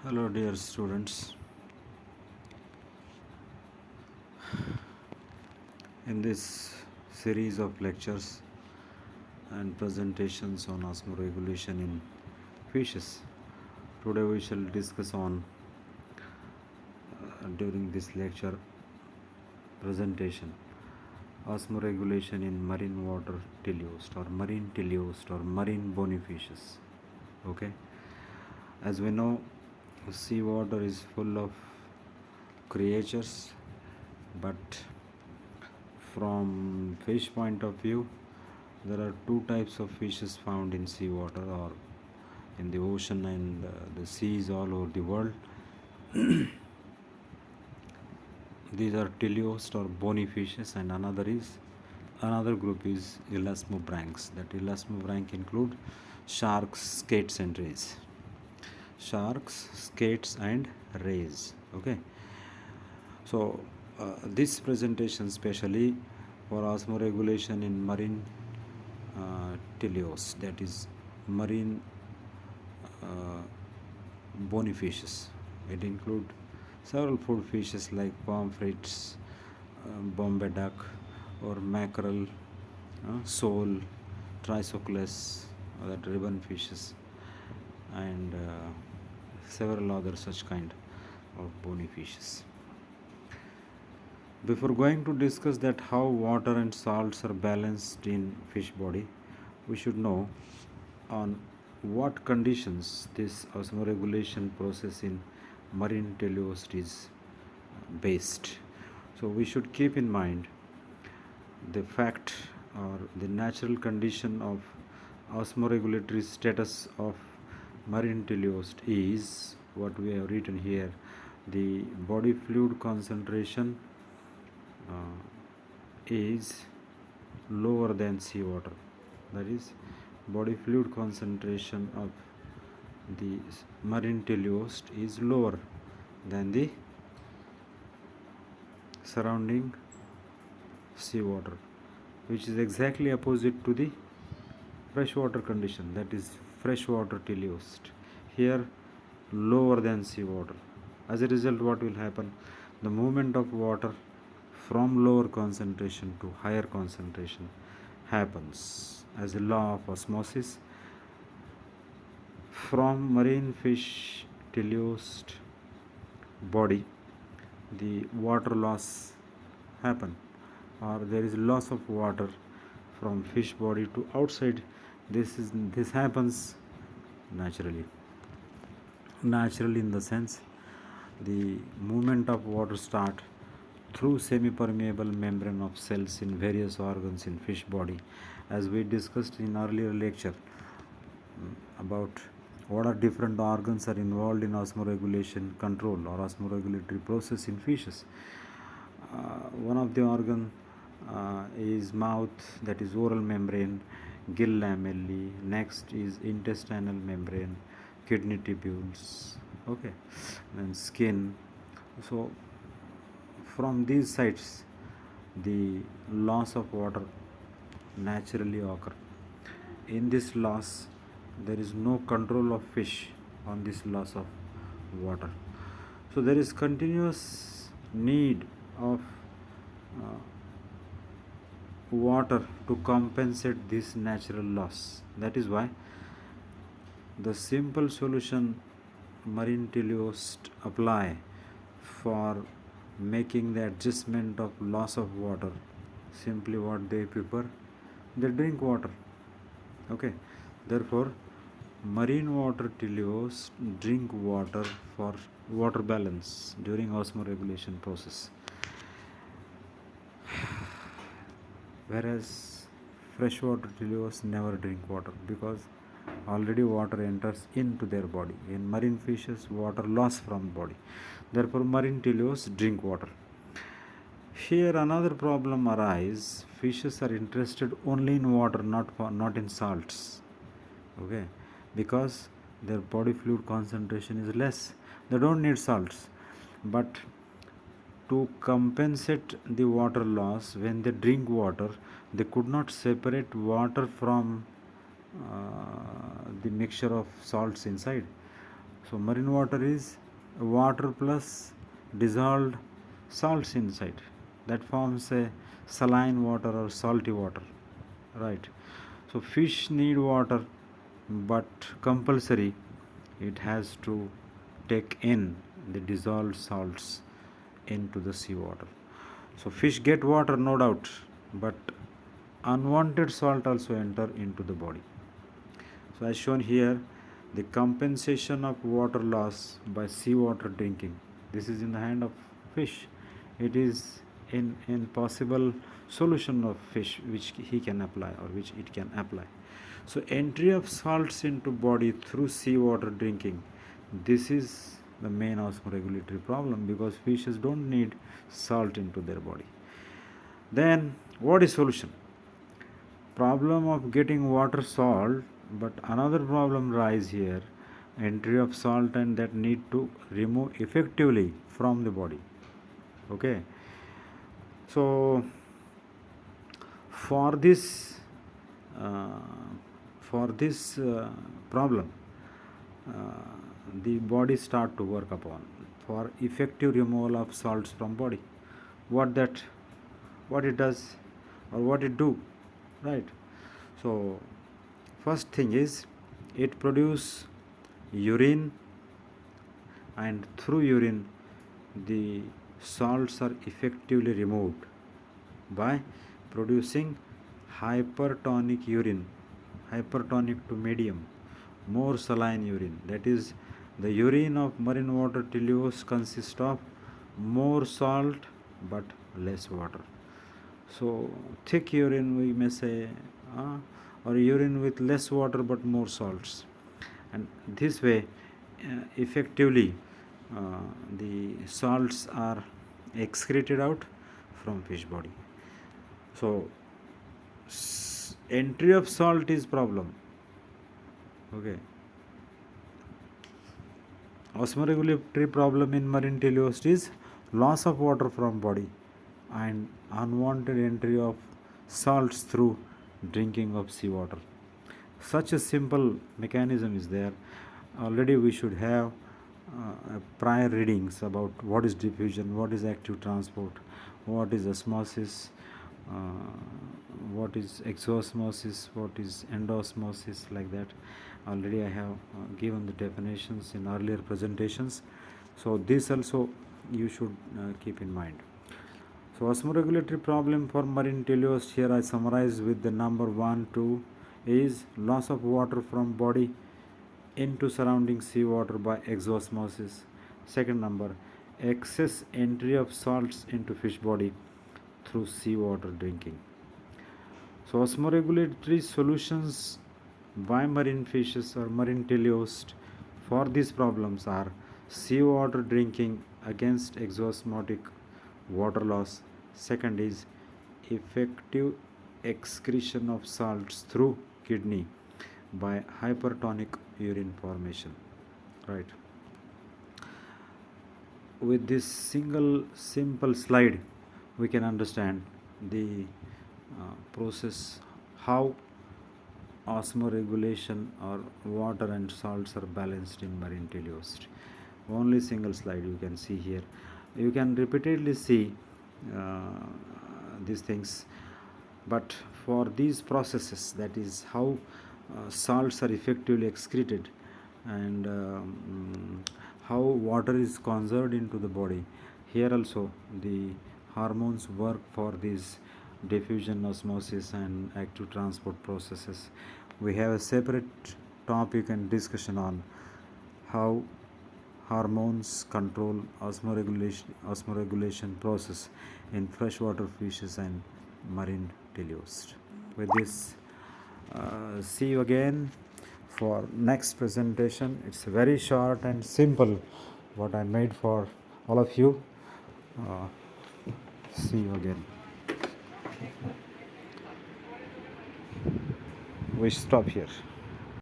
Hello, dear students. In this series of lectures and presentations on osmoregulation in fishes, today we shall discuss on during this lecture presentation osmoregulation in marine water teleost or marine bony fishes. Okay, as we know, seawater is full of creatures, but from fish point of view, there are two types of fishes found in seawater or in the ocean and the seas all over the world. These are teleost or bony fishes, and another group is elasmobranchs. That elasmobranch include sharks, skates, and rays. Sharks, skates, and rays. Okay. So this presentation specially for osmoregulation in marine teleosts, that is marine bony fishes. It includes several food fishes like pomfrets, Bombay duck, or mackerel, sole, Trisoculus, that ribbon fishes, and several other such kind of bony fishes. Before going to discuss that how water and salts are balanced in fish body, we should know on what conditions this osmoregulation process in marine teleost is based. So we should keep in mind the fact or the natural condition of osmoregulatory status of marine teleost is what we have written here. The body fluid concentration is lower than seawater. That is, body fluid concentration of the marine teleost is lower than the surrounding seawater, which is exactly opposite to the freshwater condition, that is freshwater teleost. Here lower than seawater. As a result, what will happen? The movement of water from lower concentration to higher concentration happens as a law of osmosis. From marine fish teleost body, the water loss happen, or there is loss of water from fish body to outside. This happens naturally. Natural in the sense the movement of water start through semi-permeable membrane of cells in various organs in fish body, as we discussed in earlier lecture about what are different organs are involved in osmoregulation control or osmoregulatory process in fishes. One of the organ is mouth, that is oral membrane, gill lamellae. Next is intestinal membrane, kidney tubules, okay, then skin. So from these sites the loss of water naturally occur. In this loss, there is no control of fish on this loss of water. So there is continuous need of water to compensate this natural loss. That is why the simple solution marine teleost apply for making the adjustment of loss of water, simply what they prefer, they drink water. Okay, therefore marine water teleost drink water for water balance during osmoregulation process, whereas freshwater teleost never drink water because already water enters into their body. In marine fishes, water loss from body, therefore marine teleost drink water. Here another problem arises. Fishes are interested only in water, not in salts. Okay, because their body fluid concentration is less, they don't need salts. But to compensate the water loss, when they drink water, they could not separate water from the mixture of salts inside. So marine water is water plus dissolved salts inside. That forms a saline water or salty water, right? So fish need water, but compulsory it has to take in the dissolved salts into the seawater. So fish get water, no doubt, but unwanted salt also enter into the body. So as shown here, the compensation of water loss by seawater drinking. This is in the hand of fish. It is in possible solution of fish which he can apply or which it can apply. So entry of salts into body through seawater drinking. This is the main osmoregulatory problem, because fishes don't need salt into their body. Then what is solution? Problem of getting water salt, but another problem rise here, entry of salt and that need to remove effectively from the body. Okay, so for this uh, problem, the body start to work upon for effective removal of salts from body. What it does or what it do, right? So first thing is it produce urine, and through urine the salts are effectively removed by producing hypertonic urine, hypertonic to medium, more saline urine. That is, the urine of marine water teleosts consists of more salt but less water. So thick urine we may say, or urine with less water but more salts, and this way effectively the salts are excreted out from fish body. So entry of salt is problem. Okay, osmoregulatory problem in marine teleost is loss of water from body and unwanted entry of salts through drinking of seawater. Such a simple mechanism is there. Already we should have prior readings about what is diffusion, what is active transport, what is osmosis, what is exosmosis, what is endosmosis, like that. Already I have given the definitions in earlier presentations. So this also you should keep in mind. So osmoregulatory problem for marine teleost, here I summarize with the number 1, 2 is loss of water from body into surrounding seawater by exosmosis. Second number, excess entry of salts into fish body through seawater drinking. So osmoregulatory solutions by marine fishes or marine teleost for these problems are seawater drinking against exosmotic water loss. Second is effective excretion of salts through kidney by hypertonic urine formation, right? With this single simple slide we can understand the process how osmoregulation or water and salts are balanced in marine teleost. Only single slide you can see here. You can repeatedly see these things, but for these processes, that is how salts are effectively excreted and how water is conserved into the body, here also the hormones work for these diffusion, osmosis and active transport processes. We have a separate topic and discussion on how hormones control osmoregulation process in freshwater fishes and marine teleost. With this, see you again for next presentation. It's very short and simple what I made for all of you. See you again. We stop here.